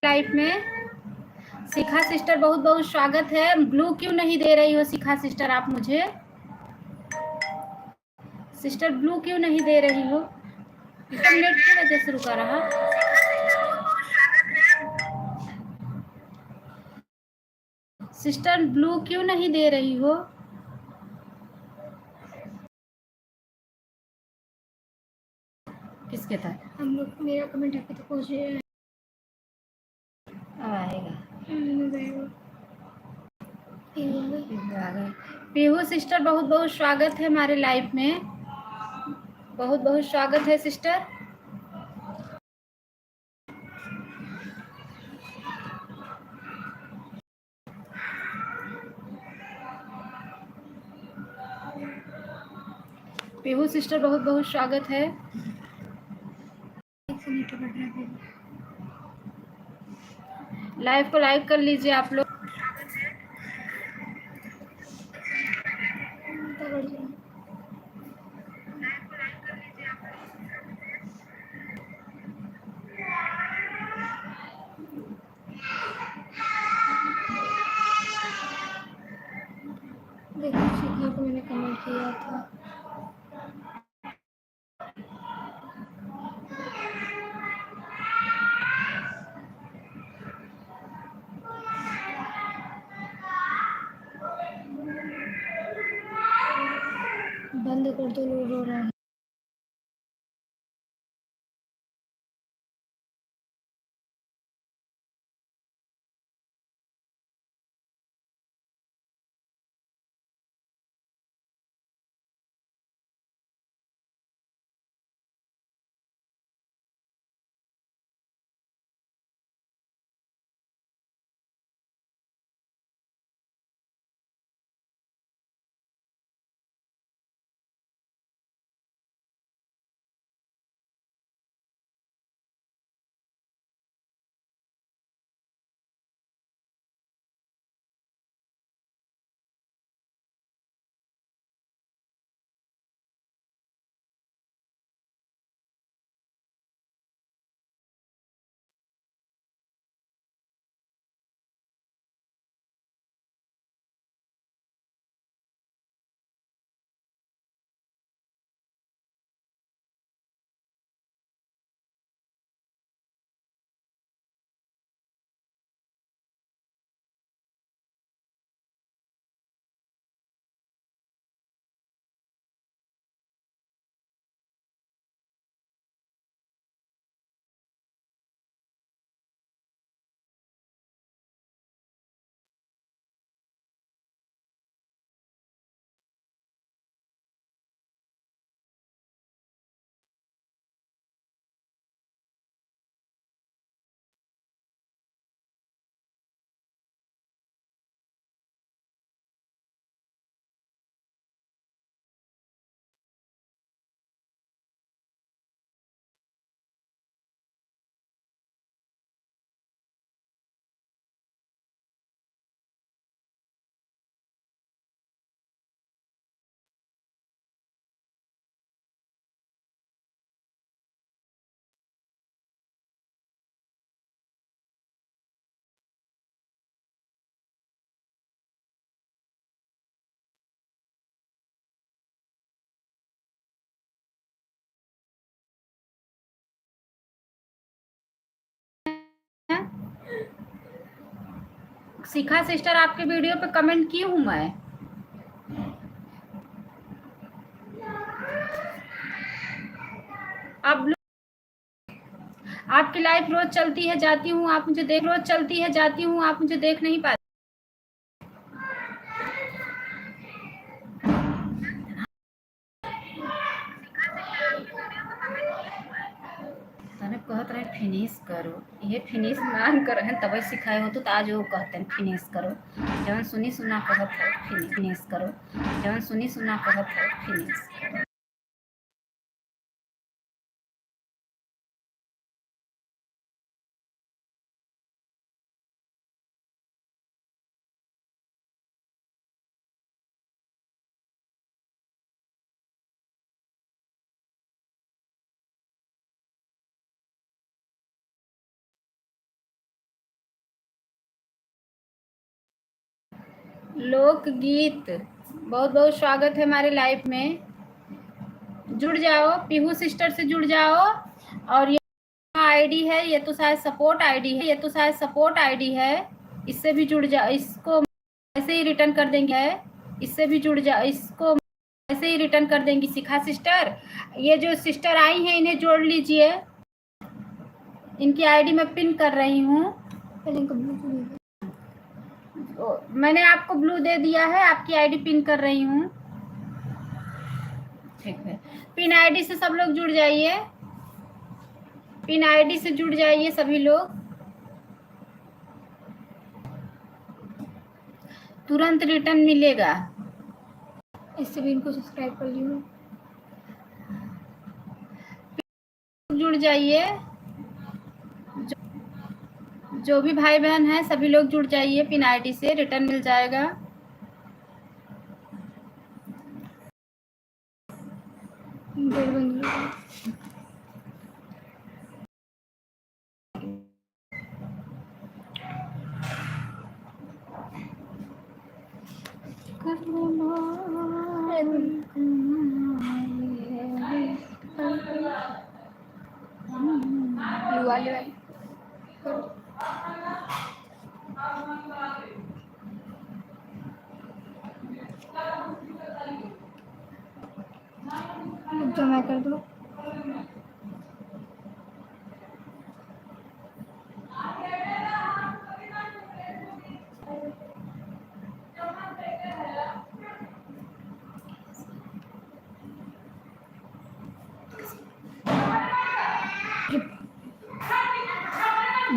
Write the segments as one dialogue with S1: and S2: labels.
S1: Life में शिखा sister, बहुत बहुत स्वागत है। ब्लू क्यों नहीं दे रही हो शिखा सिस्टर आप मुझे? सिस्टर ब्लू क्यों नहीं दे रही हो? इंटरनेट की वजह से रुका रहा। सिस्टर ब्लू क्यों नहीं दे रही हो? किसके था?
S2: हम लोग मेरा कमेंट आपके तक पहुंच रहा है।
S1: अब आएगा। पीहू सिस्टर, बहुत बहुत स्वागत है हमारे लाइफ में। बहुत बहुत स्वागत है सिस्टर। पीहू सिस्टर, बहुत बहुत स्वागत है। लाइव को लाइक कर लीजिए आप लोग।
S2: देखो शिखा को मैंने कमेंट किया था। बंद कर दो, लोग रो रहे हैं।
S1: शिखा सिस्टर, आपके वीडियो पे कमेंट की हूँ मैं। आप आपकी लाइफ रोज चलती है जाती हूँ, आप मुझे देख, रोज चलती है जाती हूँ, आप मुझे देख नहीं पाते। कहत रहे फिनिश करो, ये फिनिश मान कर तब सिखाए हो तो आज वो कहते हैं फिनिश करो। जवन सुनी सुना कहत है फिनिश करो, जवन सुनी सुना कहत है फिनिश करो। लोकगीत, बहुत बहुत स्वागत है हमारे लाइफ में। जुड़ जाओ, पीहू सिस्टर से जुड़ जाओ। और ये आईडी है, ये तो शायद सपोर्ट आईडी है, इससे भी जुड़ जाओ। इसको ऐसे ही रिटर्न कर देंगे, इससे भी जुड़ जाओ। इसको ऐसे ही रिटर्न कर देंगी शिखा सिस्टर। ये जो सिस्टर आई हैं इन्हें जोड़ लीजिए। इनकी आईडी मैं पिन कर रही हूँ।
S2: पहले इनको ब्लू दे दो।
S1: मैंने आपको ब्लू दे दिया है, आपकी आईडी पिन कर रही हूँ। ठीक है, पिन आईडी से सब लोग जुड़ जाइए, पिन आईडी से जुड़ जाइए सभी लोग। तुरंत रिटर्न मिलेगा।
S2: इससे भी इनको सब्सक्राइब कर लियो।
S1: जुड़ जाइए, जो भी भाई बहन हैं सभी लोग जुड़ जाइए, पिन आईडी से रिटर्न मिल जाएगा।
S2: गेट बंद कर दो। ब्लू वाले वाली जमा कर दो।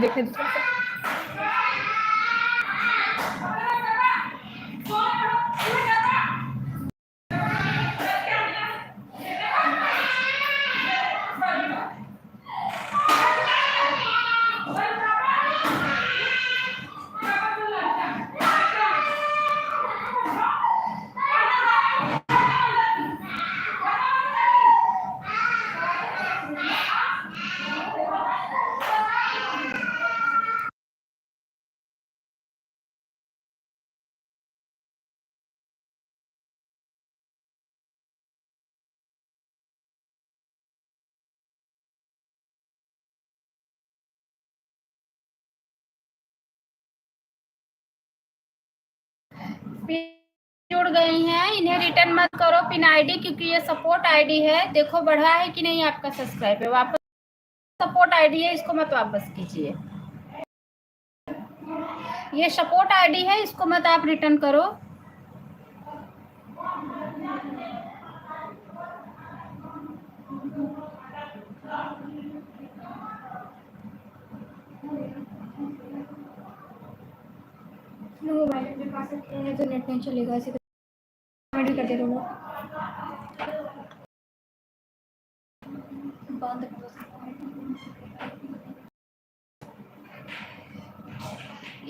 S2: देखे तो
S1: जुड़ गई हैं, इन्हें रिटर्न मत करो पिन आईडी, क्योंकि ये सपोर्ट आईडी है। देखो बढ़ा है कि नहीं आपका सब्सक्राइबर। वापस सपोर्ट आईडी है, इसको मत वापस कीजिए। ये सपोर्ट आईडी है, इसको मत आप रिटर्न करो।
S2: मोबाइल तो नेट नहीं चलेगा, ऐसे कमेंट कर दे दो लोग। बंद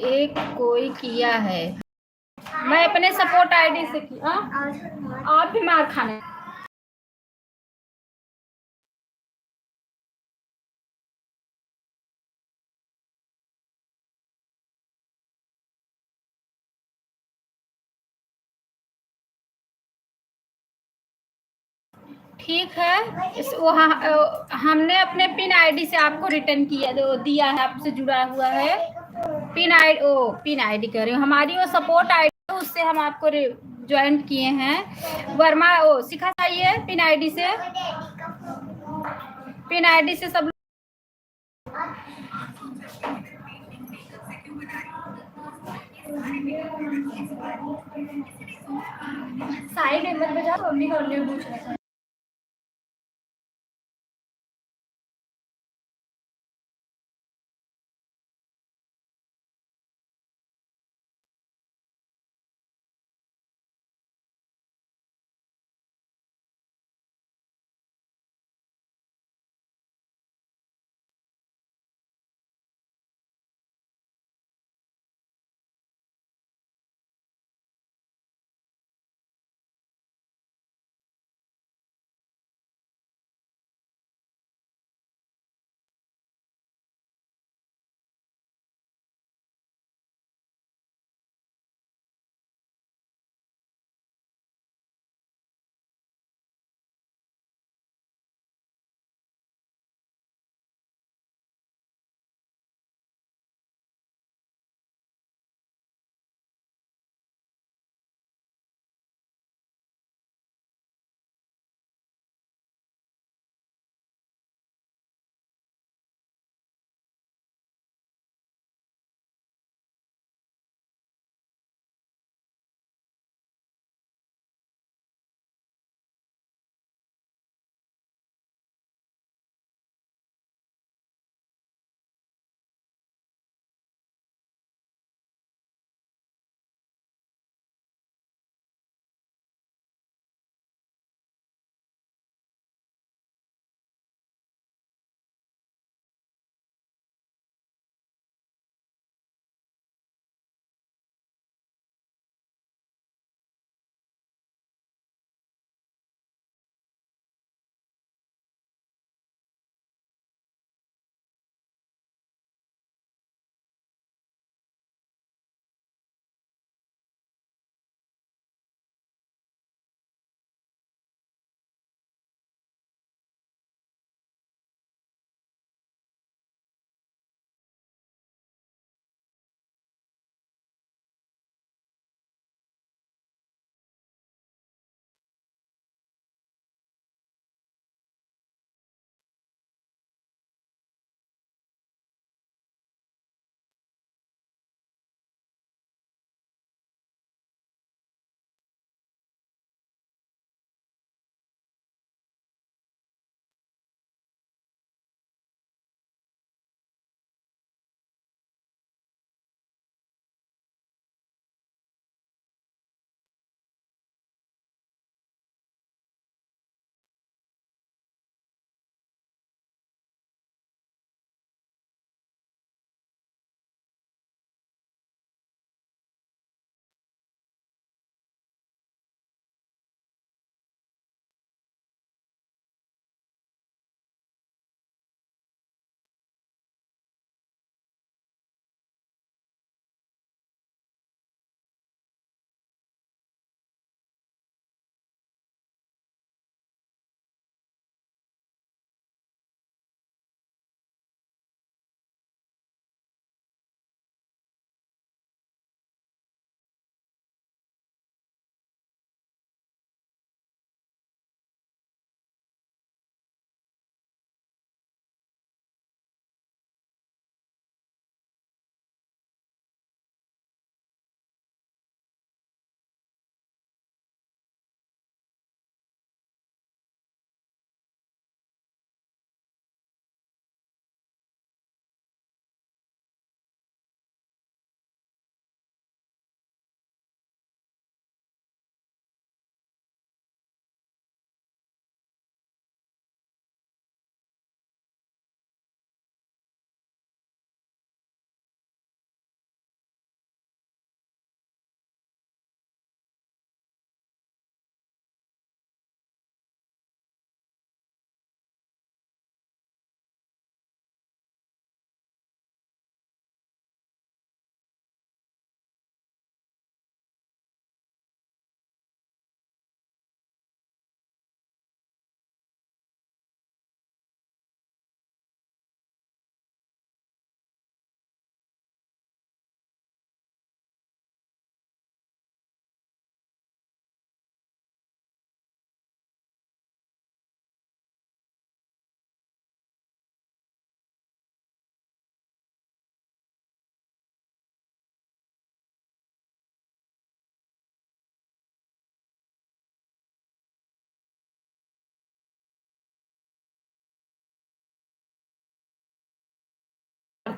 S1: एक कोई किया है, मैं अपने सपोर्ट आईडी से किया। आप भी मार खाने। ठीक है, हमने अपने पिन आईडी से आपको रिटर्न दिया है, आपसे जुड़ा हुआ है। पिन आईडी कह रही हूँ, हमारी वो सपोर्ट आईडी, उससे हम आपको ज्वाइन किए हैं। वर्मा सिखा चाहिए पिन आईडी से, सब साइड में मत बजाओ, मम्मी का पूछ रहा है।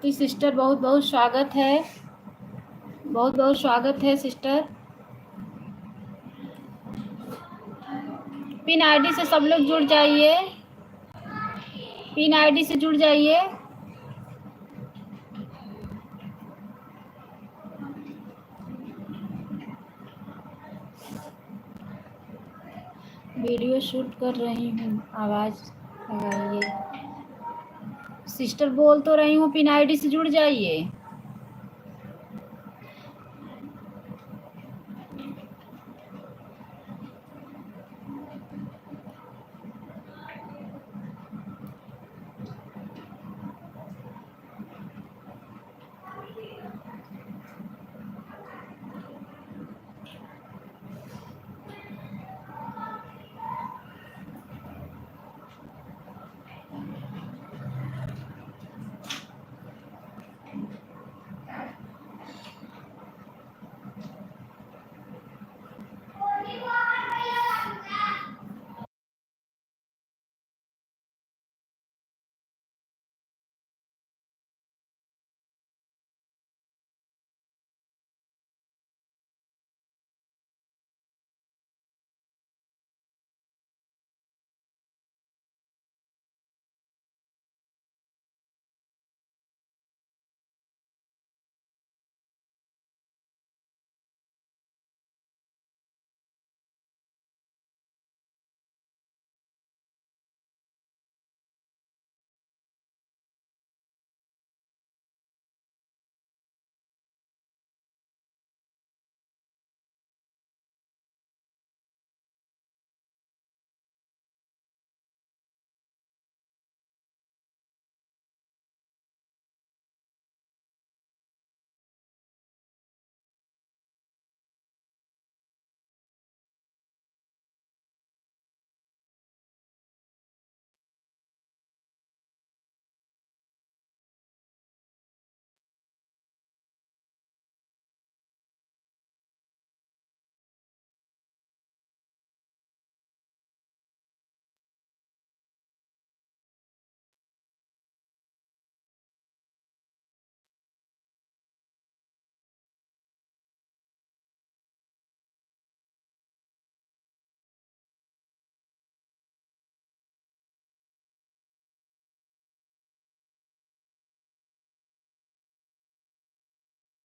S1: आरती सिस्टर, बहुत बहुत स्वागत है, बहुत बहुत स्वागत है सिस्टर। पिन आईडी से सब लोग जुड़ जाइए, पिन आईडी से जुड़ जाइए। वीडियो शूट कर रही हूँ, आवाज़ लगाइए। सिस्टर बोल तो रही हूँ, पिन आईडी से जुड़ जाइए।